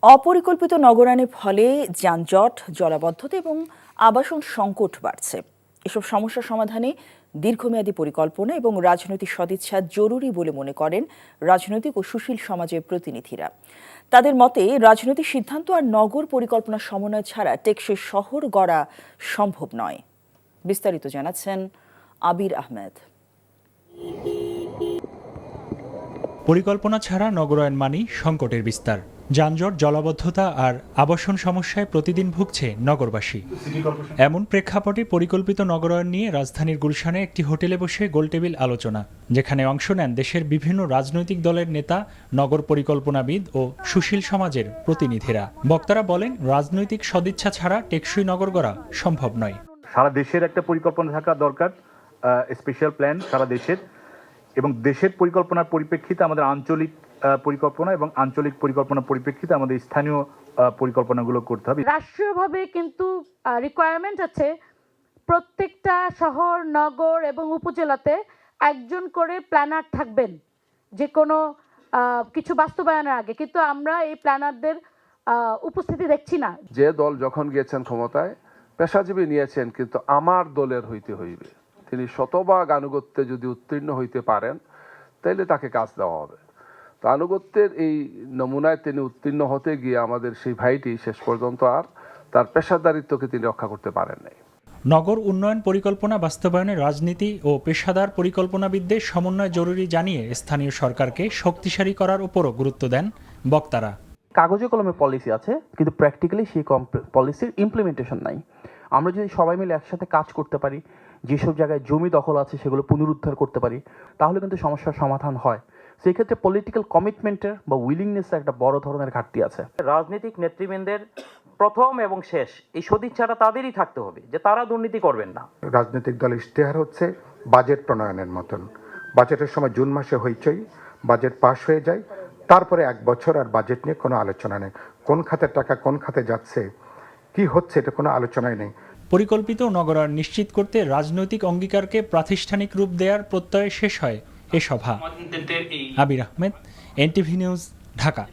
অপরিকল্পিত নগরায়নের ফলে যানজট, জলাবদ্ধতা এবং আবাসন সংকট বাড়ছে। এসব সমস্যা সমাধানে দীর্ঘমেয়াদী পরিকল্পনা এবং রাজনৈতিক সদিচ্ছা জরুরি বলে মনে করেন রাজনৈতিক ও সুশীল সমাজের প্রতিনিধিরা। তাদের মতে রাজনৈতিক সিদ্ধান্ত আর নগর পরিকল্পনার সমন্বয় ছাড়া টেকসই শহর গড়া সম্ভব নয়। বিস্তারিত জানাচ্ছেন আবির আহমেদ। পরিকল্পনা ছাড়া নগরায়ন মানেই সংকটের বিস্তার। যানজট, জলাবদ্ধতা আর আবাসন সমস্যায় প্রতিদিন ভুগছে নগরবাসী। এমন প্রেক্ষাপটে পরিকল্পিত নগরায়ন নিয়ে রাজধানীর গুলশানে একটি হোটেলে বসে গোলটেবিল আলোচনা, যেখানে অংশ নেন দেশের বিভিন্ন রাজনৈতিক দলের নেতা, নগর পরিকল্পনাবিদ ও সুশীল সমাজের প্রতিনিধিরা। বক্তারা বলেন, রাজনৈতিক সদিচ্ছা ছাড়া টেকসই নগর গড়া সম্ভব নয়। সারা দেশের একটা পরিকল্পনা থাকা দরকার, স্পেশাল প্ল্যান সারা দেশের, এবং দেশের পরিকল্পনার পরিপ্রেক্ষিতে আমাদের আঞ্চলিক পরিকল্পনা এবং আঞ্চলিক পরিকল্পনার পরিপ্রেক্ষিতে আমাদের স্থানীয় পরিকল্পনাগুলো করতে হবে। রাষ্ট্রীয়ভাবে কিন্তু রিকোয়ারমেন্ট আছে প্রত্যেকটা শহর, নগর এবং উপজেলাতে একজন করে প্ল্যানার থাকবেন যে কোনো কিছু বাস্তবায়নের আগে, কিন্তু আমরা এই প্ল্যানারদের উপস্থিতি দেখছি না। যে দল যখন গিয়েছেন ক্ষমতায় পেশাজীবী নিয়েছেন, কিন্তু আমার দলের হইতে হইবে। তিনি শতভাগ আনুগত্যে যদি উত্তীর্ণ হইতে পারেন তাইলে তাকে কাজ দেওয়া হবে। তো আনুগত্যের এই নমুনায় তিনি উত্তীর্ণ হতে গিয়ে আমাদের সেই ভাইটি শেষ পর্যন্ত আর তার পেশাদারিত্বকে তিনি রক্ষা করতে পারেন নাই। নগর উন্নয়ন পরিকল্পনা বাস্তবায়নে রাজনীতি ও পেশাদার পরিকল্পনাবিদদের সমন্বয় জরুরি জানিয়ে স্থানীয় সরকারকে শক্তিশালী করার উপরও গুরুত্ব দেন বক্তারা। কাগজে কলমে পলিসি আছে, কিন্তু প্র্যাকটিক্যালি সেই পলিসির ইমপ্লিমেন্টেশন নাই। আমরা যদি সবাই মিলে একসাথে কাজ করতে পারি, যেসব জায়গায় জমি দখল আছে সেগুলো পুনরুদ্ধার করতে পারি, তাহলে কিন্তু সমস্যার সমাধান হয়। সেই ক্ষেত্রে পলিটিক্যাল কমিটমেন্টের বা উইলিংনেসের একটা বড় ধরনের ঘাটতি আছে। রাজনৈতিক নেতৃবৃন্দের প্রথম এবং শেষ এই সদিচ্ছাটা তাদেরই থাকতে হবে যে তারা দুর্নীতি করবেন না। রাজনৈতিক দলের ইশতেহার হচ্ছে বাজেট প্রণয়নের মতন। বাজেটের সময় জুন মাসে হইচই, বাজেট পাশ হয়ে যায়, তারপরে এক বছর আর বাজেট নিয়ে কোনো আলোচনা নেই। কোন খাতের টাকা কোন খাতে যাচ্ছে, কি হচ্ছে, এটা কোনো আলোচনাই নেই। পরিকল্পিত নগরায়ন নিশ্চিত করতে রাজনৈতিক অঙ্গীকারকে প্রাতিষ্ঠানিক রূপ দেওয়ার প্রত্যয়ে শেষ হয় এ সভা। আবির আহমেদ, এনটিভি নিউজ, ঢাকা।